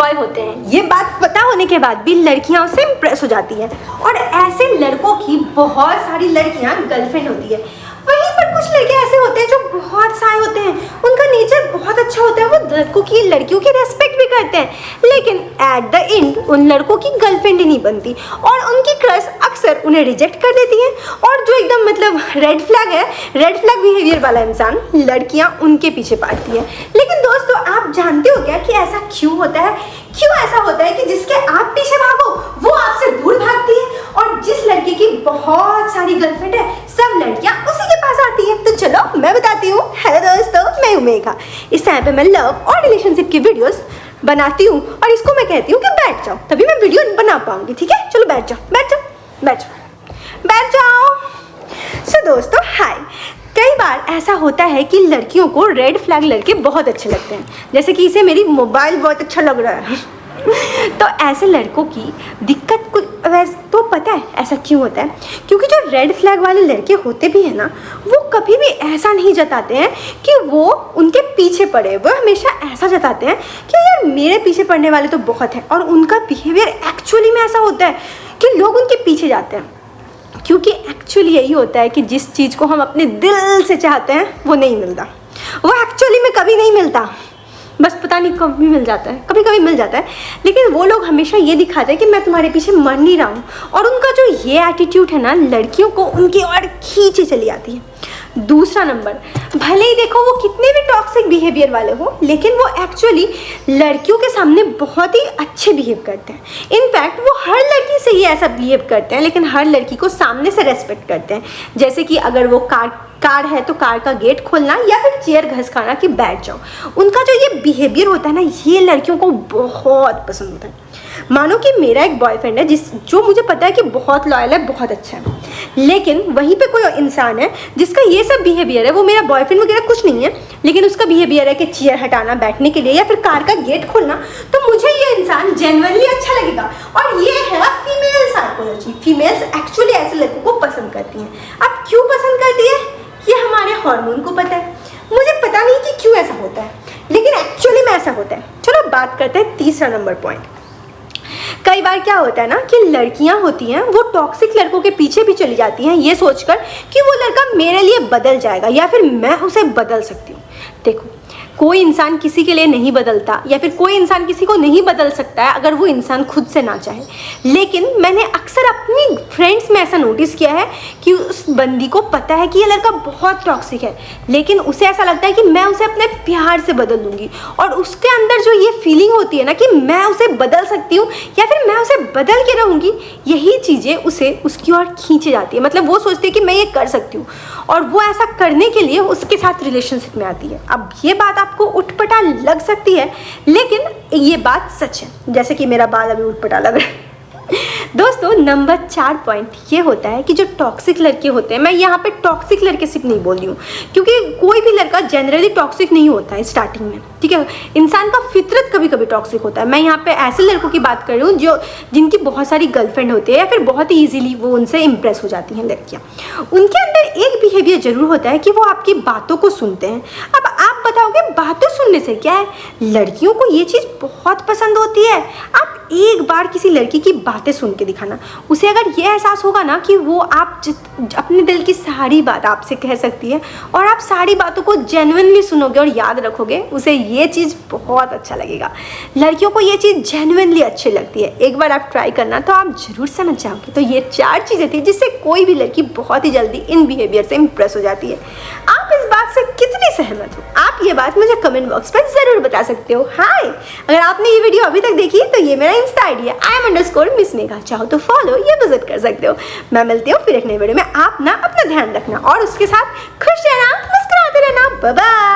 Boy होते हैं। ये बात पता होने के बाद भी लड़कियां उससे इम्प्रेस हो जाती हैं और ऐसे लड़कों की बहुत सारी लड़कियां गर्लफ्रेंड होती है। वहीं पर कुछ लड़के ऐसे होते हैं जो बहुत साए होते हैं, उनका नेचर बहुत अच्छा होता है, वो लड़कियों की रेस्पेक्ट भी करते हैं, लेकिन एट द एंड उन लड़कों की गर्लफ्रेंड ही नहीं बनती और उनकी क्रश अक्सर उन्हें रिजेक्ट कर देती है। और जो एकदम मतलब रेड फ्लैग है, रेड फ्लैग बिहेवियर वाला इंसान, लड़कियां उनके पीछे पड़ती हैं। लेकिन दोस्तों, आप जानते हो क्या कि ऐसा क्यों होता है? क्यों ऐसा होता है कि जिसके आप पीछे भागो वो आपसे दूर भागती है, और जिस लड़की की बहुत सारी गर्लफ्रेंड है सब लड़कियां उसी के पास आती है? तो चलो मैं बताती हूँ। हेलो दोस्तों, मैं हूँ मेघा। इस टाइम पे मैं लव और रिलेशनशिप की वीडियोस बनाती हूँ और इसको मैं कहती हूँ कि बैठ जाओ, तभी मैं वीडियो बना पाऊंगी। ठीक है, चलो बैठ जाओ, बैठ जाओ, बैठ जाओ, बैठ जाओ। सो दोस्तों, हाय। कई बार ऐसा होता है कि लड़कियों को रेड फ्लैग लड़के बहुत अच्छे लगते हैं, जैसे कि इसे मेरी मोबाइल बहुत अच्छा लग रहा है। तो ऐसे लड़कों की दिक्कत कुछ वैसे तो पता है ऐसा क्यों होता है? क्योंकि जो रेड फ्लैग वाले लड़के होते भी हैं ना, वो कभी भी ऐसा नहीं जताते हैं कि वो उनके पीछे पड़े। वो हमेशा ऐसा जताते हैं कि यार मेरे पीछे पड़ने वाले तो बहुत हैं, और उनका बिहेवियर एक्चुअली में ऐसा होता है कि लोग उनके पीछे जाते हैं। क्योंकि एक्चुअली यही होता है कि जिस चीज़ को हम अपने दिल से चाहते हैं वो नहीं मिलता, वो एक्चुअली में कभी नहीं मिलता, बस पता नहीं कभी मिल जाता है, कभी कभी मिल जाता है। लेकिन वो लोग हमेशा ये दिखाते हैं कि मैं तुम्हारे पीछे मर नहीं रहा हूँ, और उनका जो ये एटीट्यूड है ना, लड़कियों को उनकी ओर खींचे चली आती है। दूसरा नंबर, भले ही देखो वो कितने भी टॉक्सिक बिहेवियर वाले हो, लेकिन वो एक्चुअली लड़कियों के सामने बहुत ही अच्छे बिहेव करते हैं। इनफैक्ट वो हर लड़की से ही ऐसा बिहेव करते हैं, लेकिन हर लड़की को सामने से रेस्पेक्ट करते हैं। जैसे कि अगर वो कार है तो कार का गेट खोलना या फिर चेयर घसकाना कि बैठ जाओ। उनका जो ये बिहेवियर होता है ना, ये लड़कियों को बहुत पसंद होता है। मानो कि मेरा एक बॉयफ्रेंड है जो मुझे पता है कि बहुत लॉयल है, बहुत अच्छा है, लेकिन वहीं पे कोई इंसान है जिसका ये सब बिहेवियर है। वो मेरा बॉयफ्रेंड वगैरह कुछ नहीं है, लेकिन उसका बिहेवियर है कि चेयर हटाना बैठने के लिए या फिर कार का गेट खोलना, तो मुझे ये इंसान जेन्युइनली अच्छा लगेगा। और ये है फीमेल साइकोलॉजी। फीमेल्स एक्चुअली ऐसे लड़कों को पसंद करती हैं। अब क्यों पसंद करती है, ये हमारे हार्मोन को पता है। मुझे पता नहीं कि क्यों ऐसा होता है, लेकिन एक्चुअली में ऐसा होता है। चलो बात करते हैं तीसरा नंबर पॉइंट। कई बार क्या होता है ना कि लड़कियां होती हैं, वो टॉक्सिक लड़कों के पीछे भी चली जाती हैं ये सोचकर कि वो लड़का मेरे लिए बदल जाएगा या फिर मैं उसे बदल सकती हूँ। देखो, कोई इंसान किसी के लिए नहीं बदलता, या फिर कोई इंसान किसी को नहीं बदल सकता है अगर वो इंसान खुद से ना चाहे। लेकिन मैंने अक्सर अपनी फ्रेंड्स में ऐसा नोटिस किया है कि उस बंदी को पता है कि ये लड़का बहुत टॉक्सिक है, लेकिन उसे ऐसा लगता है कि मैं उसे अपने प्यार से बदल दूंगी, और उसके अंदर जो ये फीलिंग होती है ना कि मैं उसे बदल सकती हूँ या फिर मैं उसे बदल के रहूँगी, यही चीज़ें उसे उसकी ओर खींची जाती है। मतलब वो सोचती है कि मैं ये कर सकती हूँ, और वो ऐसा करने के लिए उसके साथ रिलेशनशिप में आती है। अब ये बात आपको उटपटा लग सकती है, लेकिन ये बात सच है, जैसे कि मेरा बाल अभी उटपटा लग रहा है। दोस्तों, नंबर 4 पॉइंट ये होता है कि जो टॉक्सिक लड़के होते हैं, मैं यहाँ पे टॉक्सिक लड़के सिर्फ नहीं बोल रही हूँ, क्योंकि कोई भी लड़का जनरली टॉक्सिक नहीं होता है स्टार्टिंग में, ठीक है। इंसान का फितरत कभी कभी टॉक्सिक होता है। मैं यहाँ पे ऐसे लड़कों की बात कर रही हूँ जिनकी बहुत सारी गर्लफ्रेंड होती है, या फिर बहुत ही ईजिली वो उनसे इम्प्रेस हो जाती हैं लड़कियाँ। उनके अंदर एक बिहेवियर जरूर होता है कि वो आपकी बातों को सुनते हैं। अब आप बताओगे बातें सुनने से क्या है? लड़कियों को ये चीज़ बहुत पसंद होती है। आप एक बार किसी लड़की की बातें सुन के दिखाना, उसे अगर ये एहसास होगा ना कि वो आप अपने दिल की सारी बात आपसे कह सकती है, और आप सारी बातों को जेन्युइनली सुनोगे और याद रखोगे, उसे ये चीज़ बहुत अच्छा लगेगा। लड़कियों को ये चीज़ जेन्युइनली अच्छी लगती है। एक बार आप ट्राई करना तो आप ज़रूर समझ जाओगे। तो ये 4 चीज़ें थी जिससे कोई भी लड़की बहुत ही जल्दी इन बिहेवियर से इम्प्रेस हो जाती है। आप इस बात से कितनी सहमत हो? आप ये बात मुझे कमेंट बॉक्स पर ज़रूर बता सकते हो। हाय, अगर आपने ये वीडियो अभी तक देखी तो ये मेरा इंस्टा आईडी है @Miss Megha। चाहो तो फॉलो या विजिट कर सकते हो। मैं मिलती हूँ फिर एक नई वीडियो में। आप ना अपना ध्यान रखना और उसके साथ खुश रहना, मुस्कुराते रहना। Bye bye.